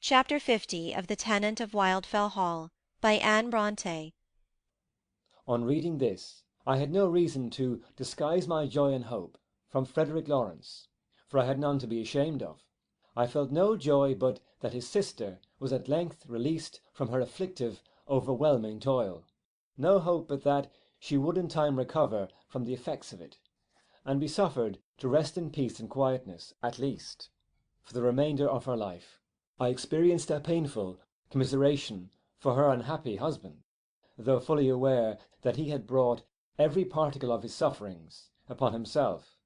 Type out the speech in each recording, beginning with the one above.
Chapter 50 of The Tenant of Wildfell Hall, by Anne Brontë. On reading this, I had no reason to disguise my joy and hope from Frederick Lawrence, for I had none to be ashamed of. I felt no joy but that his sister was at length released from her afflictive, overwhelming toil, no hope but that she would in time recover from the effects of it, and be suffered to rest in peace and quietness, at least, for the remainder of her life. I experienced a painful commiseration for her unhappy husband, though fully aware that he had brought every particle of his sufferings upon himself,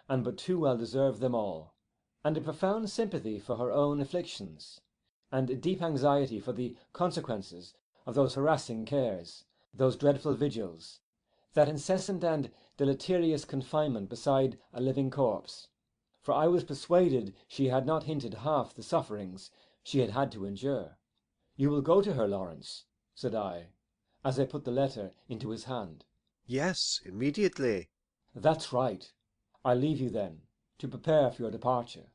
and but too well deserved them all, and a profound sympathy for her own afflictions, and a deep anxiety for the consequences of those harassing cares, those dreadful vigils, that incessant and deleterious confinement beside a living corpse, for I was persuaded she had not hinted half the sufferings she had had to endure. "You will go to her, Lawrence," said I, as I put the letter into his hand. "Yes, immediately." "That's right. I'll leave you then, to prepare for your departure."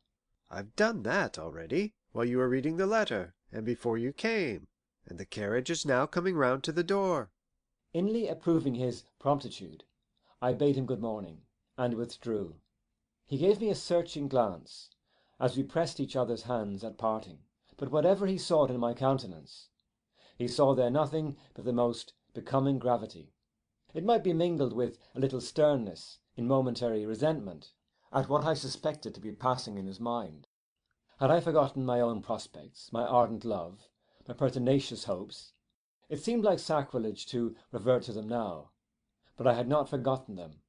"I've done that already, while you were reading the letter, and before you came, and the carriage is now coming round to the door." Inly approving his promptitude, I bade him good morning, and withdrew. He gave me a searching glance, as we pressed each other's hands at parting, but whatever he sought in my countenance, he saw there nothing but the most becoming gravity. It might be mingled with a little sternness in momentary resentment at what I suspected to be passing in his mind. Had I forgotten my own prospects, my ardent love, my pertinacious hopes? It seemed like sacrilege to revert to them now, but I had not forgotten them.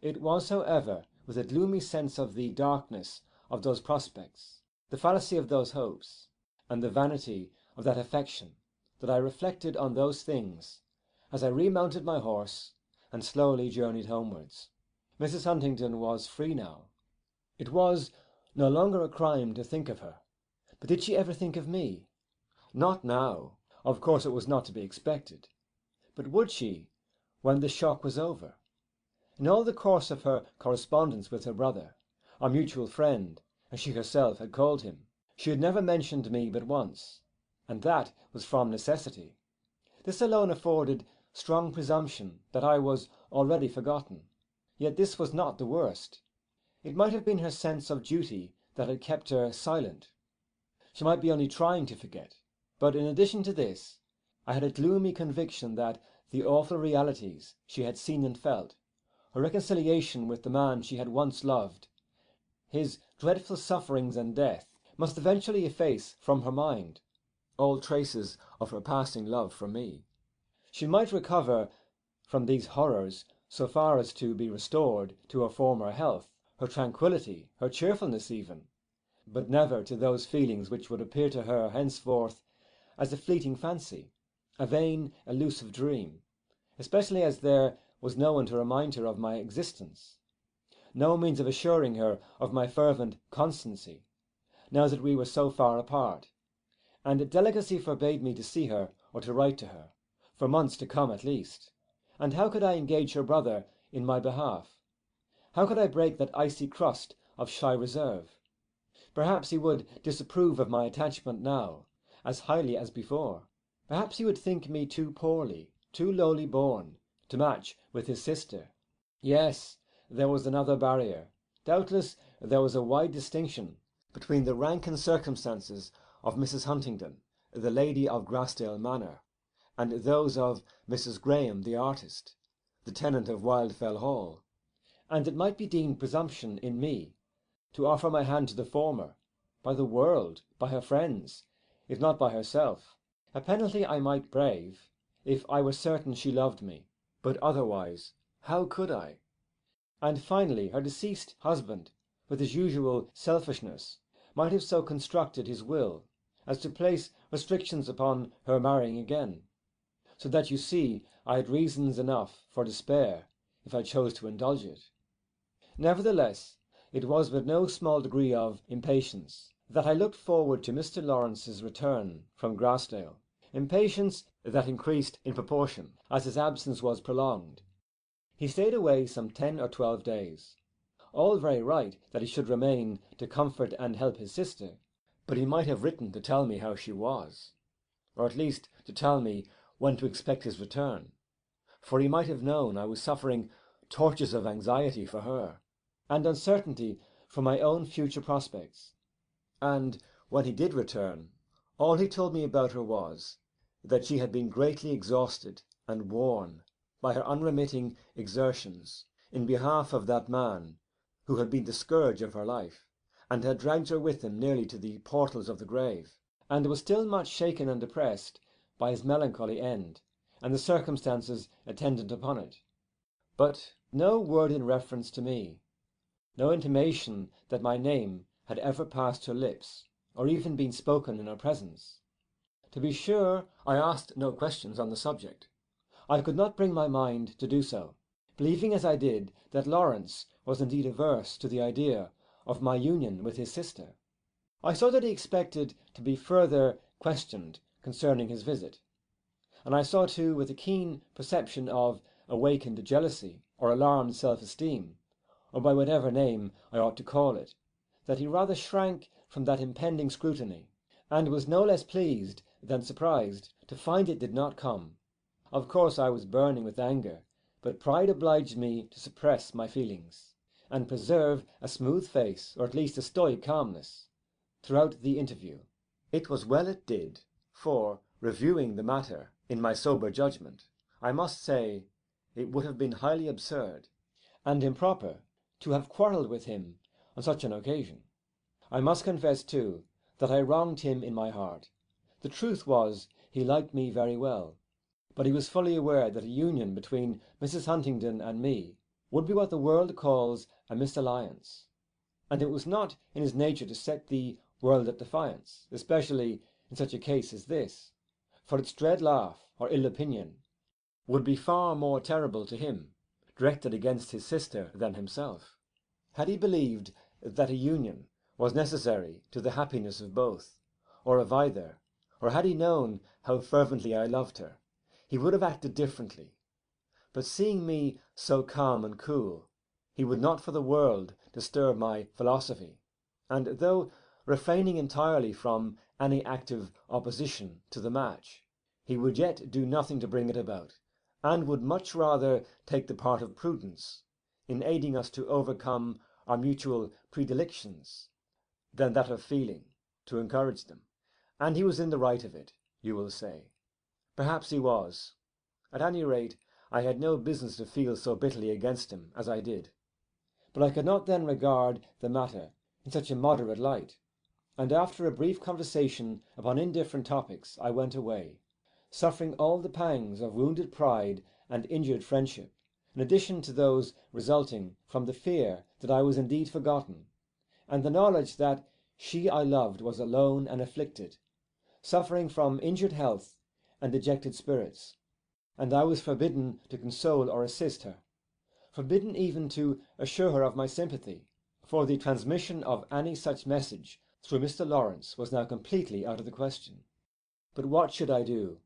It was, however, with a gloomy sense of the darkness of those prospects, the fallacy of those hopes, and the vanity of that affection, that I reflected on those things as I remounted my horse and slowly journeyed homewards. Mrs. Huntingdon was free now. It was no longer a crime to think of her. But did she ever think of me? Not now. Of course it was not to be expected. But would she, when the shock was over? In all the course of her correspondence with her brother, our mutual friend, as she herself had called him, she had never mentioned me but once, and that was from necessity. This alone afforded strong presumption that I was already forgotten. Yet this was not the worst. It might have been her sense of duty that had kept her silent. She might be only trying to forget. But in addition to this, I had a gloomy conviction that the awful realities she had seen and felt, her reconciliation with the man she had once loved, his dreadful sufferings and death, must eventually efface from her mind all traces of her passing love for me. She might recover from these horrors so far as to be restored to her former health, her tranquillity, her cheerfulness even, but never to those feelings which would appear to her henceforth as a fleeting fancy, a vain, elusive dream, especially as there was no one to remind her of my existence, no means of assuring her of my fervent constancy, now that we were so far apart, and delicacy forbade me to see her or to write to her, for months to come at least. And how could I engage her brother in my behalf? How could I break that icy crust of shy reserve? Perhaps he would disapprove of my attachment now as highly as before. Perhaps he would think me too poorly, too lowly born, to match with his sister. Yes, there was another barrier. Doubtless there was a wide distinction between the rank and circumstances of Mrs. Huntingdon, the lady of Grassdale Manor, and those of Mrs. Graham, the artist, the tenant of Wildfell Hall, and it might be deemed presumption in me to offer my hand to the former, by the world, by her friends, if not by herself, a penalty I might brave, if I were certain she loved me, but otherwise how could I? And finally, her deceased husband, with his usual selfishness, might have so constructed his will as to place restrictions upon her marrying again, so that you see I had reasons enough for despair if I chose to indulge it. Nevertheless, it was with no small degree of impatience that I looked forward to Mr. Lawrence's return from Grassdale, impatience that increased in proportion as his absence was prolonged. He stayed away some 10 or 12 days. All very right that he should remain to comfort and help his sister, but he might have written to tell me how she was, or at least to tell me when to expect his return, for he might have known I was suffering tortures of anxiety for her, and uncertainty for my own future prospects. And when he did return, all he told me about her was that she had been greatly exhausted and worn by her unremitting exertions in behalf of that man who had been the scourge of her life, and had dragged her with him nearly to the portals of the grave, and was still much shaken and depressed by his melancholy end, and the circumstances attendant upon it. But no word in reference to me, no intimation that my name had ever passed her lips, or even been spoken in her presence. To be sure, I asked no questions on the subject. I could not bring my mind to do so, believing as I did that Lawrence was indeed averse to the idea of my union with his sister. I saw that he expected to be further questioned concerning his visit, and I saw too, with a keen perception of awakened jealousy or alarmed self-esteem, or by whatever name I ought to call it, that he rather shrank from that impending scrutiny, and was no less pleased than surprised to find it did not come. Of course I was burning with anger, but pride obliged me to suppress my feelings, and preserve a smooth face, or at least a stoic calmness, throughout the interview. It was well it did, for, reviewing the matter in my sober judgment, I must say it would have been highly absurd and improper to have quarrelled with him on such an occasion. I must confess, too, that I wronged him in my heart. The truth was, he liked me very well, but he was fully aware that a union between Mrs. Huntingdon and me would be what the world calls a misalliance, and it was not in his nature to set the world at defiance, especially in such a case as this, for its dread laugh or ill opinion would be far more terrible to him, directed against his sister, than himself. Had he believed that a union was necessary to the happiness of both, or of either, or had he known how fervently I loved her, he would have acted differently. But seeing me so calm and cool, he would not for the world disturb my philosophy, and though refraining entirely from any active opposition to the match, he would yet do nothing to bring it about, and would much rather take the part of prudence in aiding us to overcome our mutual predilections than that of feeling to encourage them. And he was in the right of it, you will say. Perhaps he was. At any rate, I had no business to feel so bitterly against him as I did. But I could not then regard the matter in such a moderate light, and after a brief conversation upon indifferent topics I went away, suffering all the pangs of wounded pride and injured friendship, in addition to those resulting from the fear that I was indeed forgotten, and the knowledge that she I loved was alone and afflicted, suffering from injured health and dejected spirits, and I was forbidden to console or assist her, forbidden even to assure her of my sympathy, for the transmission of any such message through Mr. Lawrence was now completely out of the question. But what should I do?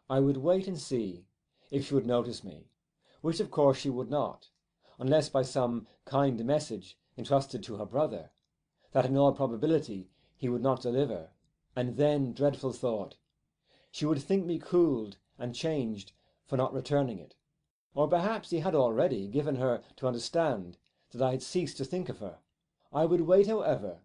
I would wait and see if she would notice me, which of course she would not, unless by some kind message entrusted to her brother, that in all probability he would not deliver, and then, dreadful thought, she would think me cooled and changed for not returning it, or perhaps he had already given her to understand that I had ceased to think of her. I would wait, however,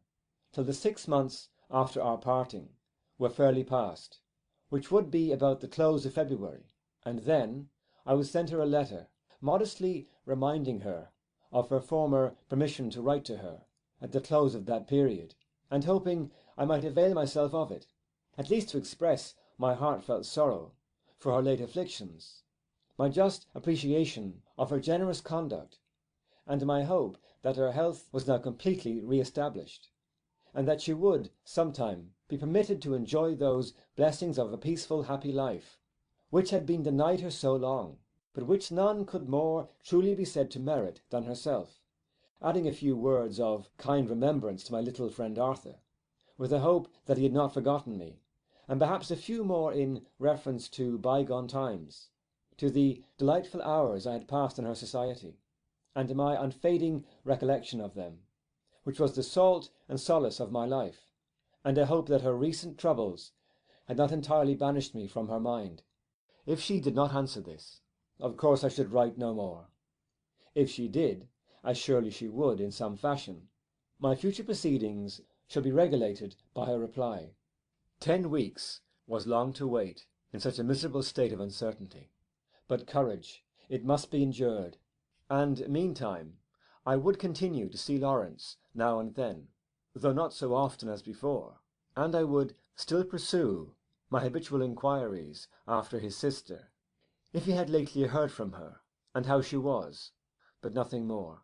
till the 6 months after our parting were fairly past, which would be about the close of February, and then I would send her a letter, modestly reminding her of her former permission to write to her at the close of that period, and hoping I might avail myself of it, at least to express my heartfelt sorrow for her late afflictions, my just appreciation of her generous conduct, and my hope that her health was now completely re-established, and that she would some time be permitted to enjoy those blessings of a peaceful, happy life, which had been denied her so long, but which none could more truly be said to merit than herself, adding a few words of kind remembrance to my little friend Arthur, with a hope that he had not forgotten me, and perhaps a few more in reference to bygone times, to the delightful hours I had passed in her society, and my unfading recollection of them, which was the salt and solace of my life, and I hoped that her recent troubles had not entirely banished me from her mind. If she did not answer this, of course I should write no more. If she did, as surely she would in some fashion, my future proceedings should be regulated by her reply. 10 weeks was long to wait in such a miserable state of uncertainty, but courage, it must be endured, and meantime I would continue to see Lawrence now and then, though not so often as before, and I would still pursue my habitual inquiries after his sister, if he had lately heard from her, and how she was, but nothing more.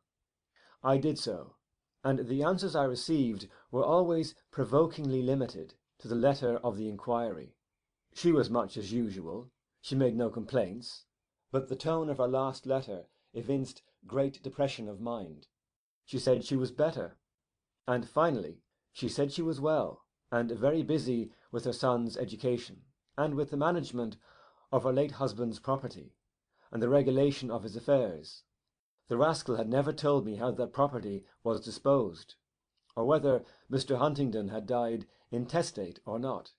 I did so, and the answers I received were always provokingly limited to the letter of the inquiry. She was much as usual, she made no complaints, but the tone of her last letter evinced great depression of mind. She said she was better, and finally she said she was well, and very busy with her son's education, and with the management of her late husband's property, and the regulation of his affairs. The rascal had never told me how that property was disposed, or whether Mr. Huntingdon had died intestate or not,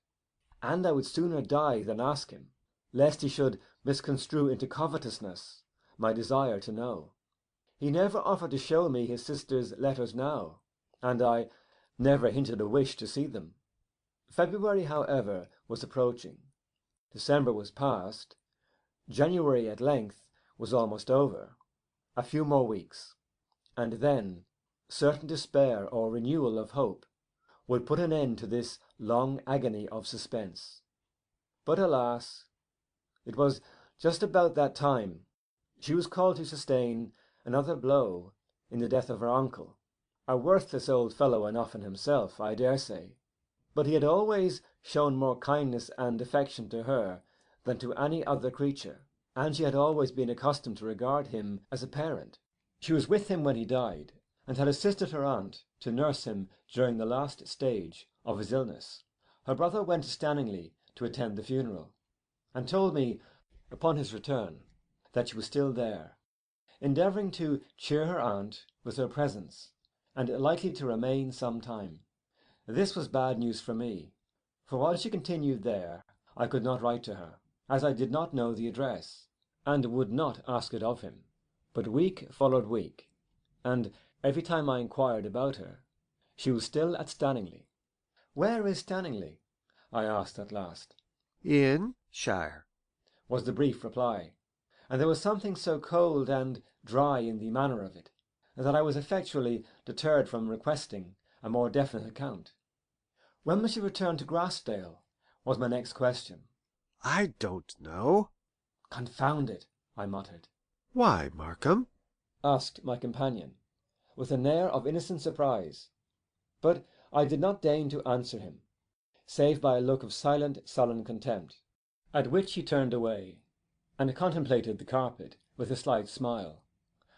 and I would sooner die than ask him, lest he should misconstrue into covetousness my desire to know. He never offered to show me his sister's letters now, and I never hinted a wish to see them. February, however, was approaching. December was past. January at length was almost over. A few more weeks, and then certain despair or renewal of hope would put an end to this long agony of suspense. But alas, it was just about that time she was called to sustain another blow in the death of her uncle, a worthless old fellow enough in himself, I dare say, but he had always shown more kindness and affection to her than to any other creature, and she had always been accustomed to regard him as a parent. She was with him when he died, and had assisted her aunt to nurse him during the last stage of his illness. Her brother went to Stanningley to attend the funeral, and told me, upon his return, that she was still there, endeavouring to cheer her aunt with her presence, and likely to remain some time. This was bad news for me, for while she continued there I could not write to her, as I did not know the address, and would not ask it of him. But week followed week, and every time I inquired about her, she was still at Stanningley. "Where is Stanningley?" I asked at last. "In shire," was the brief reply, and there was something so cold and dry in the manner of it that I was effectually deterred from requesting a more definite account. When will she return to Grassdale? Was my next question. "I don't know." "Confound it!" I muttered. "Why, Markham?" asked my companion, with an air of innocent surprise, but I did not deign to answer him, save by a look of silent, sullen contempt, at which he turned away, and contemplated the carpet with a slight smile,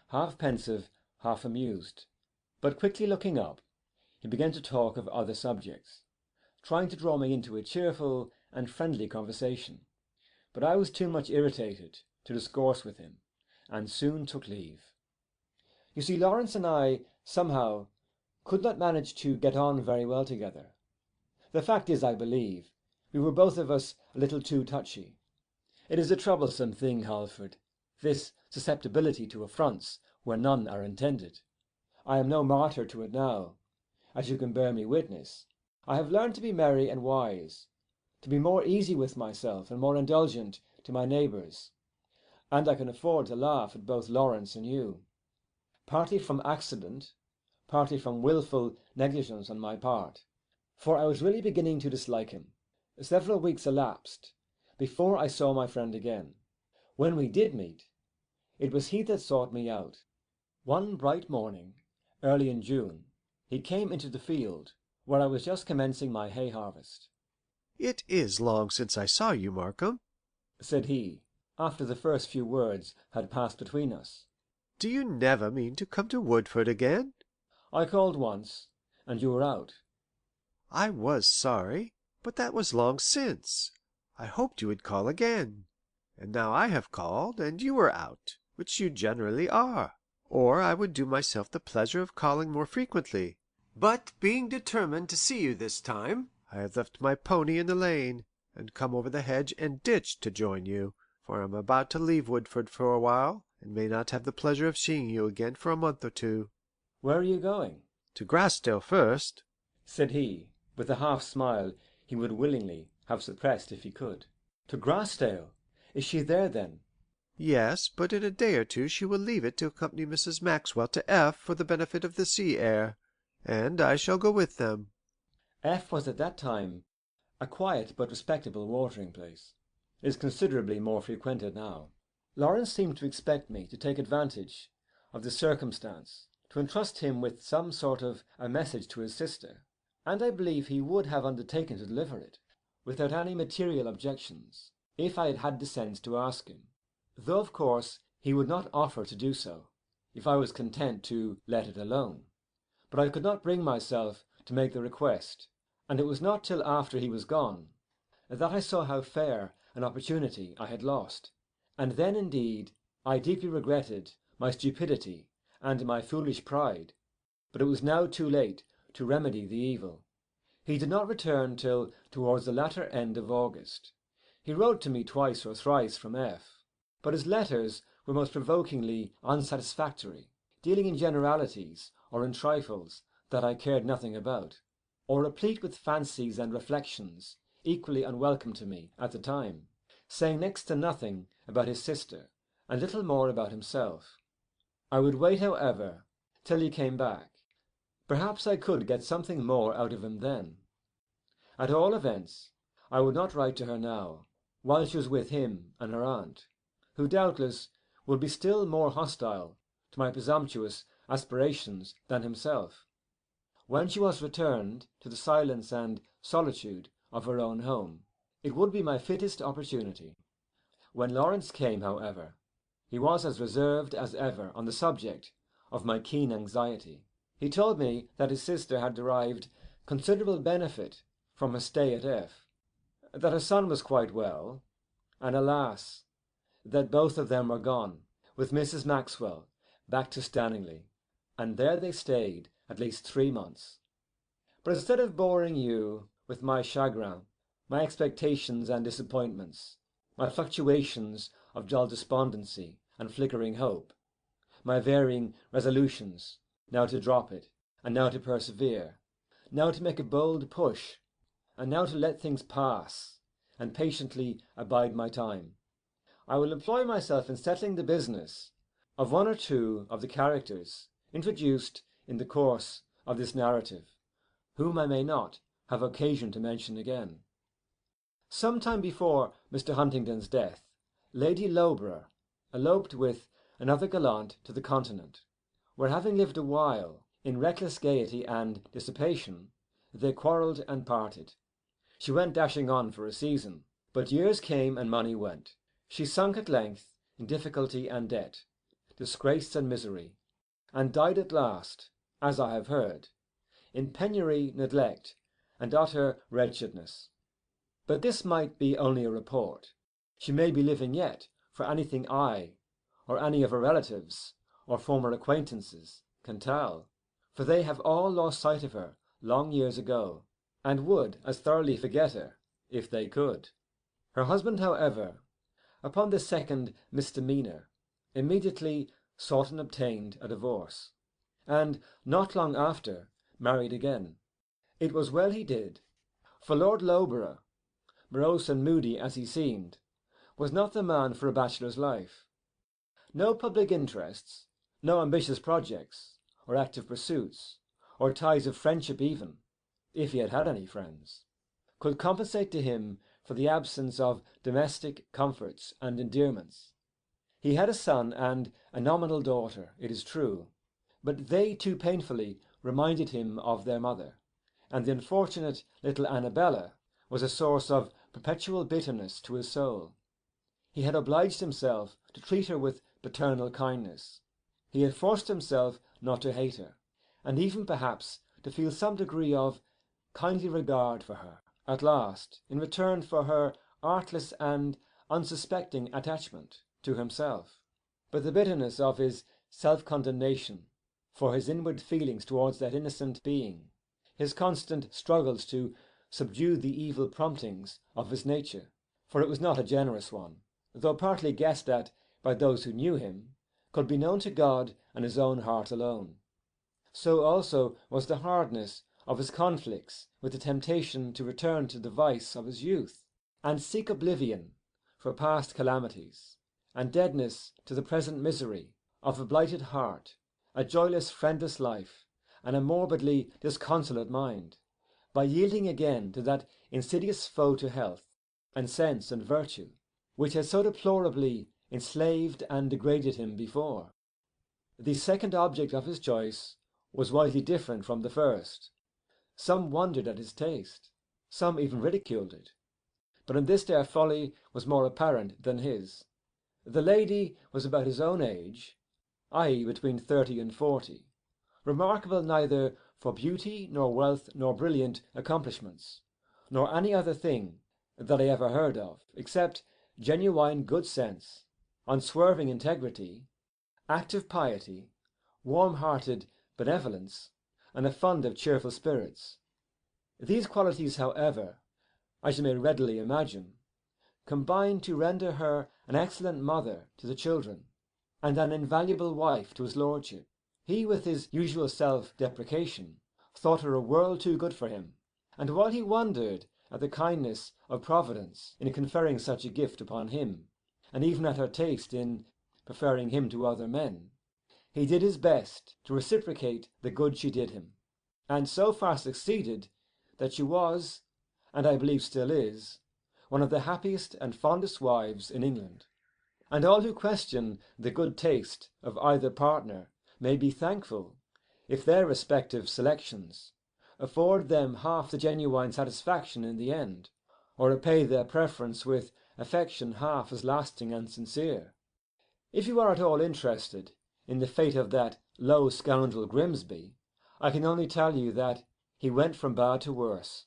half pensive, half amused. But quickly looking up, he began to talk of other subjects, trying to draw me into a cheerful and friendly conversation. But I was too much irritated to discourse with him, and soon took leave. You see, Lawrence and I somehow could not manage to get on very well together. The fact is, I believe, we were both of us a little too touchy. It is a troublesome thing, Halford, this susceptibility to affronts where none are intended. I am no martyr to it now, as you can bear me witness. I have learned to be merry and wise, to be more easy with myself and more indulgent to my neighbours, and I can afford to laugh at both Lawrence and you, partly from accident, partly from wilful negligence on my part, for I was really beginning to dislike him. Several weeks elapsed before I saw my friend again. When we did meet, it was he that sought me out. One bright morning, early in June, he came into the field where I was just commencing my hay harvest. "It is long since I saw you, Markham," said he, after the first few words had passed between us. "Do you never mean to come to Woodford again?" "I called once, and you were out." "I was sorry, but that was long since. I hoped you would call again. And now I have called, and you are out, which you generally are, or I would do myself the pleasure of calling more frequently. But being determined to see you this time, I have left my pony in the lane, and come over the hedge and ditch to join you, for I am about to leave Woodford for a while, and may not have the pleasure of seeing you again for a month or two. Where are you going? To Grassdale first, Said he, with a half smile he would willingly have suppressed if he could. To Grassdale? Is she there, then? yes, but in a day or two she will leave it to accompany Mrs. Maxwell to F for the benefit of the sea air, and I shall go with them. F was at that time a quiet but respectable watering place. It is considerably more frequented now. Lawrence seemed to expect me to take advantage of the circumstance to entrust him with some sort of a message to his sister, and I believe he would have undertaken to deliver it, without any material objections, if I had had the sense to ask him, though of course he would not offer to do so, if I was content to let it alone. But I could not bring myself to make the request, and it was not till after he was gone that I saw how fair an opportunity I had lost, and then indeed I deeply regretted my stupidity and my foolish pride, but it was now too late to remedy the evil. He did not return till towards the latter end of August. He wrote to me twice or thrice from F, but his letters were most provokingly unsatisfactory, dealing in generalities or in trifles that I cared nothing about, or replete with fancies and reflections equally unwelcome to me at the time, saying next to nothing about his sister, and little more about himself. I would wait, however, till he came back. Perhaps I could get something more out of him then. At all events, I would not write to her now, while she was with him and her aunt, who doubtless would be still more hostile to my presumptuous aspirations than himself. When she was returned to the silence and solitude of her own home, it would be my fittest opportunity. When Lawrence came, however, he was as reserved as ever on the subject of my keen anxiety. He told me that his sister had derived considerable benefit from her stay at F, that her son was quite well, and alas, that both of them were gone, with Mrs. Maxwell, back to Stanningley, and there they stayed at least 3 months. But instead of boring you with my chagrin, my expectations and disappointments, my fluctuations of dull despondency and flickering hope, my varying resolutions, now to drop it, and now to persevere, now to make a bold push, and now to let things pass, and patiently abide my time, I will employ myself in settling the business of one or two of the characters introduced in the course of this narrative, whom I may not have occasion to mention again. Some time before Mr. Huntingdon's death, Lady Loughborough eloped with another gallant to the Continent, where, having lived a while in reckless gaiety and dissipation, they quarrelled and parted. She went dashing on for a season, but years came and money went. She sunk at length in difficulty and debt, disgrace and misery, and died at last, as I have heard, in penury, neglect, and utter wretchedness. But this might be only a report. She may be living yet, for anything I, or any of her relatives, or former acquaintances, can tell, for they have all lost sight of her long years ago, and would as thoroughly forget her, if they could. Her husband, however, upon this second misdemeanour, immediately sought and obtained a divorce, and not long after married again. It was well he did, for Lord Loughborough, morose and moody as he seemed, was not the man for a bachelor's life. No public interests, no ambitious projects, or active pursuits, or ties of friendship even, if he had had any friends, could compensate to him for the absence of domestic comforts and endearments. He had a son and a nominal daughter, it is true, but they too painfully reminded him of their mother, and the unfortunate little Annabella was a source of perpetual bitterness to his soul. He had obliged himself to treat her with paternal kindness. He had forced himself not to hate her, and even perhaps to feel some degree of kindly regard for her, at last, in return for her artless and unsuspecting attachment to himself. But the bitterness of his self-condemnation for his inward feelings towards that innocent being, his constant struggles to subdue the evil promptings of his nature, for it was not a generous one, though partly guessed at by those who knew him, could be known to God and his own heart alone. So also was the hardness of his conflicts with the temptation to return to the vice of his youth, and seek oblivion for past calamities, and deadness to the present misery of a blighted heart, a joyless, friendless life, and a morbidly disconsolate mind, by yielding again to that insidious foe to health, and sense, and virtue, which had so deplorably enslaved and degraded him before. The second object of his choice was widely different from the first. Some wondered at his taste, some even ridiculed it, but in this their folly was more apparent than his. The lady was about his own age, i.e. between 30 and 40, remarkable neither for beauty nor wealth nor brilliant accomplishments, nor any other thing that I ever heard of, except genuine good sense, unswerving integrity, active piety, warm-hearted benevolence, and a fund of cheerful spirits. These qualities, however, as you may readily imagine, combined to render her an excellent mother to the children, and an invaluable wife to his lordship. He, with his usual self-deprecation, thought her a world too good for him, and while he wondered at the kindness of Providence in conferring such a gift upon him, and even at her taste in preferring him to other men, he did his best to reciprocate the good she did him, and so far succeeded that she was, and I believe still is, one of the happiest and fondest wives in England. And all who question the good taste of either partner may be thankful if their respective selections afford them half the genuine satisfaction in the end, or repay their preference with affection half as lasting and sincere. If you are at all interested in the fate of that low scoundrel Grimsby, I can only tell you that he went from bad to worse,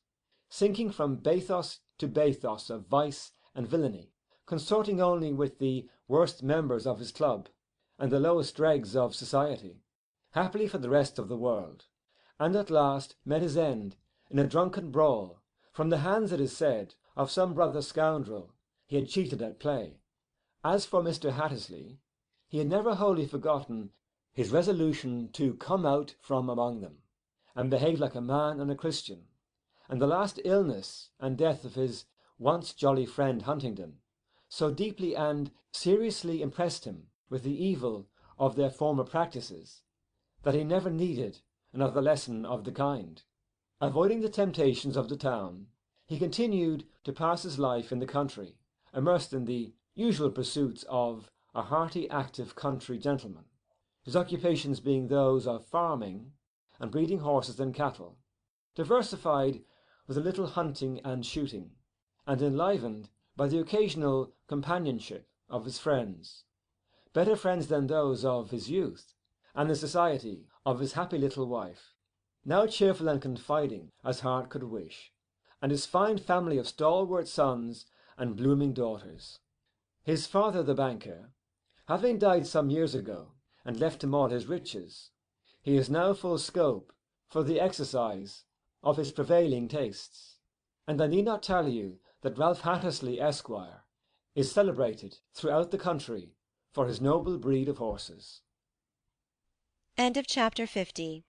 sinking from bathos to bathos of vice and villainy, consorting only with the worst members of his club and the lowest dregs of society, happily for the rest of the world, and at last met his end in a drunken brawl, from the hands, it is said, of some brother scoundrel he had cheated at play. As for Mr. Hattersley, he had never wholly forgotten his resolution to come out from among them, and behave like a man and a Christian, and the last illness and death of his once jolly friend Huntingdon so deeply and seriously impressed him with the evil of their former practices, that he never needed another lesson of the kind. Avoiding the temptations of the town, he continued to pass his life in the country, immersed in the usual pursuits of a hearty, active country gentleman, his occupations being those of farming and breeding horses and cattle, diversified with a little hunting and shooting, and enlivened by the occasional companionship of his friends, better friends than those of his youth, and the society of his happy little wife, now cheerful and confiding as heart could wish, and his fine family of stalwart sons and blooming daughters. His father, the banker, having died some years ago and left him all his riches, he is now full scope for the exercise of his prevailing tastes, and I need not tell you that Ralph Hattersley, Esquire, is celebrated throughout the country for his noble breed of horses. End of Chapter 50.